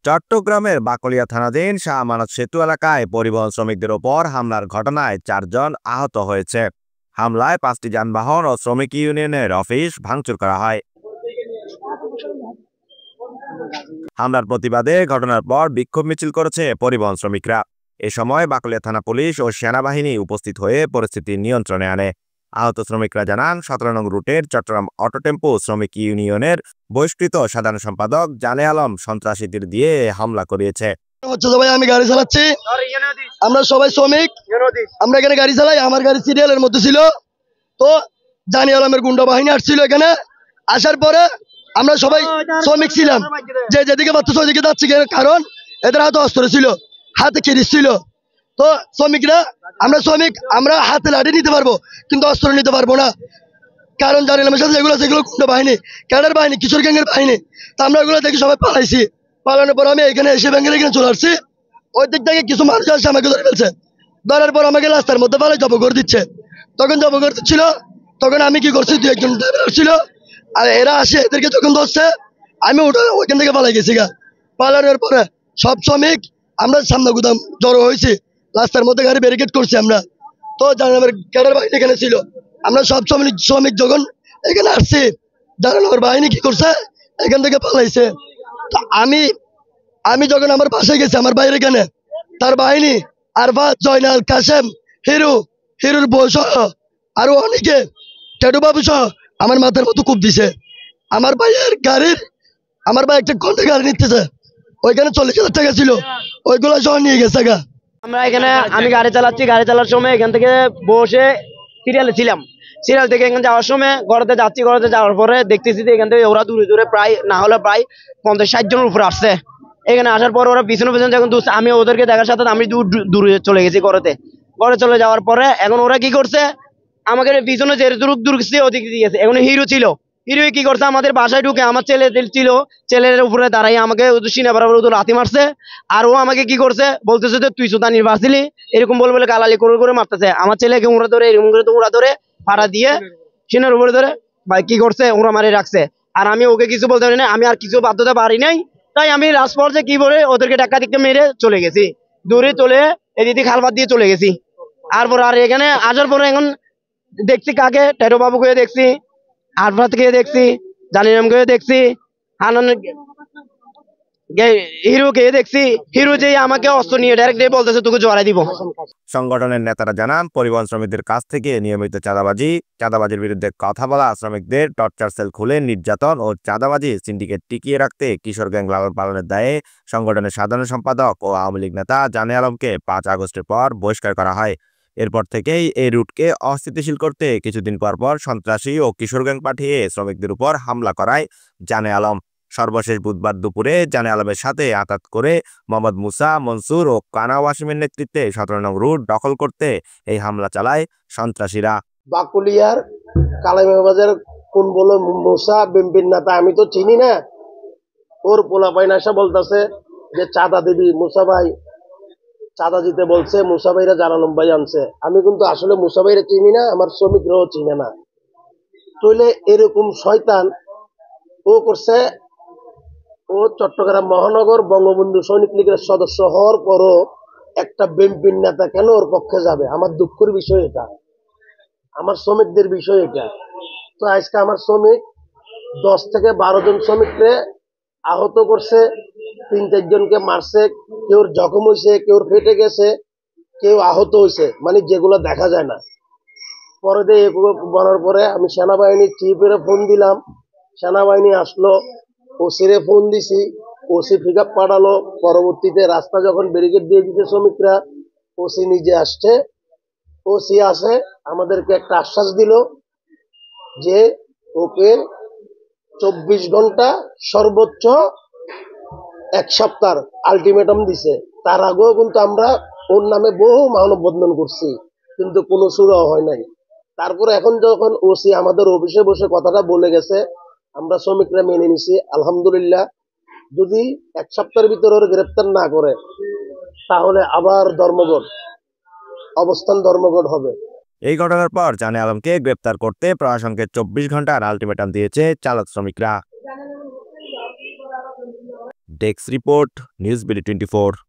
চট্টগ্রামের বাকলিয়া থানাধীন শাহ আমানত সেতু এলাকায় পরিবহন শ্রমিকদের ওপর হামলার ঘটনায় 4 জন আহত হয়েছে। হামলায় 5টি যানবাহন ও শ্রমিক ইউনিয়নের অফিস ভাঙচুর করা হয়। হামলার প্রতিবাদে ঘটনার পর বিক্ষোভ মিছিল করেছে পরিবহন শ্রমিকরা। এ সময় বাকলিয়া থানা পুলিশ ও সেনাবাহিনী উপস্থিত হয়ে পরিস্থিতি নিয়ন্ত্রণে আনে। আহত শ্রমিকরা জানান, 17 নং রুটের চট্টগ্রাম অটো টেম্পো শ্রমিক ইউনিয়নের বহিষ্কৃত সাধারণ সম্পাদক জানে আলম সন্ত্রাসীদের দিয়ে হামলা করিয়েছে। আমি গাড়ি চালাচ্ছি, আমরা সবাই শ্রমিক, আমরা এখানে গাড়ি চালাই। আমার গাড়ি সিরিয়ালের মধ্যে ছিল, তো জানে আলমের গুন্ডা বাহিনী আসছিল। এখানে আসার পরে আমরা সবাই শ্রমিক ছিলাম, যে যেদিকে পারতো ওইদিকে যাচ্ছি, কারণ এদের হাতে অস্ত্র ছিল, হাতে কিরিচ ছিল। তো শ্রমিকরা, আমরা শ্রমিক, আমরা হাতে লাঠি নিতে পারবো কিন্তু অস্ত্র নিতে পারবো না, কারণ জানে আলমের সাথে যেগুলো গুন্ডা বাহিনী, ক্যাডার বাহিনী, কিশোর গ্যাংয়ের বাহিনী। তো আমরা ওগুলো দেখে সবাই পালাইছি। পালানোর পর আমি এখানে এসে ব্যাংকের এখানে চলে আসছি। ওই দিক থেকে কিছু মানুষ আসছে, আমাকে ধরে ফেলছে। ধরার পর আমাকে রাস্তার মধ্যে পালাই জবগর দিচ্ছে। তখন জবগর দিচ্ছিল, তখন আমি কি করছি, 2-1 জন আসছিল, আর এরা আসে, এদেরকে যখন ধরছে আমি ওইখান থেকে পালাই গেছি গা। পালানোর পরে সব শ্রমিক আমরা সামনে গুদাম জড়ো হয়েছি, রাস্তার মধ্যে গাড়ি ব্যারিকেড করছি আমরা। তো জানানোর ক্যাডার বাহিনী এখানে ছিল, আমরা সব শ্রমিক যখন এখানে আসছি, জানানোর বাহিনী কি করছে, এখান থেকে পালাইছে। তো আমি যখন আমার বাসায় গেছি, আমার বাইরে এখানে তার বাহিনী আরফাত, জয়নাল, কাশেম, হিরুর বউ সহ আরো অনেকে, টেটু বাবু সহ আমার মাথার মতো কূপ দিছে। আমার ভাই একটা ঘন্টা গাড়ি নিতেছে, ওইখানে 40,000 টাকা ছিল, ওইগুলো সহ নিয়ে গেছে গা। আমরা এখানে, আমি গাড়ি চালাচ্ছি, গাড়ি চালার সময় এখান থেকে বসে সিরিয়ালে ছিলাম। সিরিয়াল থেকে এখানে যাওয়ার সময় ঘরেতে যাচ্ছি, ঘরেতে যাওয়ার পরে দেখতেছি যে এখান থেকে ওরা দূরে দূরে প্রায় না হলে প্রায় 50-60 জনের উপরে আসছে। এখানে আসার পর ওরা পিছনে পিছনে যখন আমি ওদেরকে দেখার সাথে আমি দূরে চলে গেছি ঘরে চলে যাওয়ার পরে এখন ওরা কি করছে, আমাকে পিছনে যে দূর ওদিক দিয়েছে। এখন হিরো ছিল, হিরো কি করছে, আমাদের বাসায় ঢুকে আমার ছেলে ছিল, ছেলের উপরে দাঁড়াই আমাকে সিনে বরাবর লাথি মারছে। আর ও আমাকে কি করছে, বলতেছে যে তুই সুতা নির্বাচিলি, এরকম বলে গালালি করে মারতেছে। আমার ছেলেকে উড়া ধরে, এরকম করে উড়া ধরে ফাড়া দিয়ে সিনের উপরে ধরে ভাই কি করছে, উড়া মারি রাখছে। আর আমি ওকে কিছু বলতে পারি না, আমি আর কিছু বাধ্যতা পারি নাই। তাই আমি লাস্ট পর্যায়ে কি বলে ওদেরকে টাকা দিকে মেরে চলে গেছি, দূরে চলে এদিকে খালবাদ দিয়ে চলে গেছি। আর এখানে আসার পরে এখন দেখছি কাকে, টেটো বাবুকে দেখছি, আরফাতকে দেখছি, জানিরামকে দেখছি, হিরোকে দেখছি। হিরো যে আমাকে অস্ত্র নিয়ে ডাইরেক্ট বলতেছে তোকে জড়াই দিব। সংগঠনের নেতারা জানান, পরিবহন শ্রমিকদের কাছ থেকে নিয়মিত চাঁদাবাজির বিরুদ্ধে কথা বলা, শ্রমিকদের টর্চার সেল খুলে নির্যাতন ও চাঁদাবাজি সিন্ডিকেট টিকিয়ে রাখতে কিশোর গ্যাং লালন পালনের দায়ে সংগঠনের সাধারণ সম্পাদক ও আওয়ামী লীগ নেতা জানে আলমকে 5 আগস্টের পর বহিষ্কার করা হয়। এরপর থেকেই এই রুটকে অস্থিতিশীল করতে কিছুদিন পর সন্ত্রাসী ও কিশোর গ্যাং পাঠিয়ে শ্রমিকদের উপর হামলা করায় জানে আলম। সর্বশেষ বুধবার দুপুরে জানে আলমের সাথে আঘাত করে মোহাম্মদ মুসা, মনসুর ও কানা ওয়াসিমের নেতৃত্বে 17 নং রুট দখল করতে এই হামলা চালায় সন্ত্রাসীরা। বাকুলিয়ার কালাইবাজার কোন বলো মুসা বিম্পিন নেতা, আমি তো চিনি না। ওর পোলাপাইন আসা বলতেছে যে চাঁদা দিবি, মুসা ভাই চাঁদা দিতে বলছে, মুসা ভাইরা জানালম ভাই আনছে। আমি কিন্তু আসলে মুসা ভাইরা চিনি না, আমার শ্রমিকরাও চিনে না। তাহলে এরকম শয়তান ও করছে। ও চট্টগ্রাম মহানগর বঙ্গবন্ধু সৈনিক লীগের সদস্য হওয়ার পরও একটা বিএনপির নেতা কেন ওর পক্ষে যাবে? আমার দুঃখের বিষয় এটা, আমার শ্রমিকদের বিষয় এটা। তো আজকে আমার শ্রমিক 10 থেকে 12 জন শ্রমিককে আহত করছে, 3-4 জনকে মারছে, কেউ জখম হয়েছে, কেউ ফেটে গেছে, কেউ আহত হয়েছে, মানে যেগুলো দেখা যায় না। পরে দিয়ে এগুলো বলার পরে আমি সেনাবাহিনীর চিফের ফোন দিলাম, সেনাবাহিনী আসলো, ওসিরে ফোন দিছি, ওসি পিক আপ পাঠালো। পরবর্তীতে রাস্তা যখন ব্যারিকেড দিয়ে দিতে শ্রমিকরা, ওসি নিজে আসছে। ওসি আসে আমাদেরকে একটা আশ্বাস দিল যে ওকে 24 ঘন্টা সর্বোচ্চ 1 সপ্তাহ আলটিমেটাম দিছে। তার আগেও কিন্তু আমরা ওর নামে বহু মানববন্ধন করছি, কিন্তু কোনো শুরু হয় নাই। তারপরে এখন যখন ওসি আমাদের অফিসে বসে কথাটা বলে গেছে, আমরা শ্রমিকরা মেনে নিছি, আলহামদুলিল্লাহ। যদি 1 সপ্তাহের ভিতরে ওর গ্রেপ্তার না করে তাহলে আবার অবস্থান ধর্মঘট হবে। এই ঘটনার পর জানে আলমকে গ্রেপ্তার করতে প্রশাসনকে 24 ঘন্টার আলটিমেটাম দিয়েছে চালক শ্রমিকরা। Desk report, news BD 24।